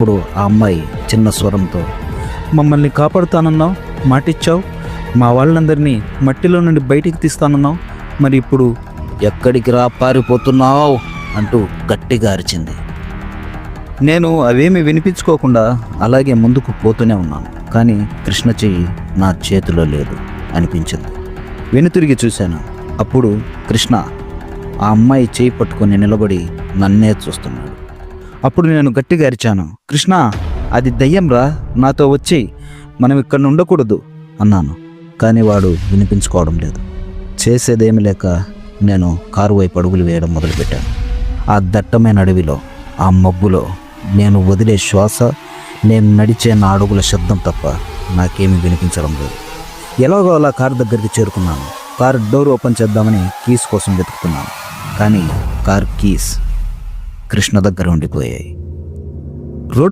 అప్పుడు ఆ అమ్మాయి చిన్న స్వరంతో, మమ్మల్ని కాపాడుతానన్నావు, మాటిచ్చావు, మా వాళ్ళందరినీ మట్టిలో నుండి బయటికి తీస్తానన్నావు, మరి ఇప్పుడు ఎక్కడికి రా పారిపోతున్నావు అంటూ గట్టిగా అరిచింది. నేను అవేమీ వినిపించుకోకుండా అలాగే ముందుకు పోతూనే ఉన్నాను. కానీ కృష్ణ చెయ్యి నా చేతిలో లేదు అనిపించింది. వెనుతిరిగి చూశాను. అప్పుడు కృష్ణ ఆ అమ్మాయి చేయి పట్టుకొని నిలబడి నన్నే చూస్తున్నాడు. అప్పుడు నేను గట్టిగా అరిచాను, కృష్ణ అది దయ్యంరా, నాతో వచ్చి మనం ఇక్కడ ఉండకూడదు అన్నాను. కానీ వాడు వినిపించుకోవడం లేదు. చేసేదేమి లేక నేను కారు వైపు అడుగులు వేయడం మొదలుపెట్టాను. ఆ దట్టమైన అడవిలో, ఆ మబ్బులో నేను వదిలే శ్వాస, నేను నడిచే నా అడుగుల శబ్దం తప్ప నాకేమీ వినిపించడం లేదు. ఎలాగో అలా కారు దగ్గరికి చేరుకున్నాను. కారు డోర్ ఓపెన్ చేద్దామని కీస్ కోసం వెతుకుతున్నాను. కానీ కార్ కీస్ కృష్ణ దగ్గర ఉండిపోయాయి.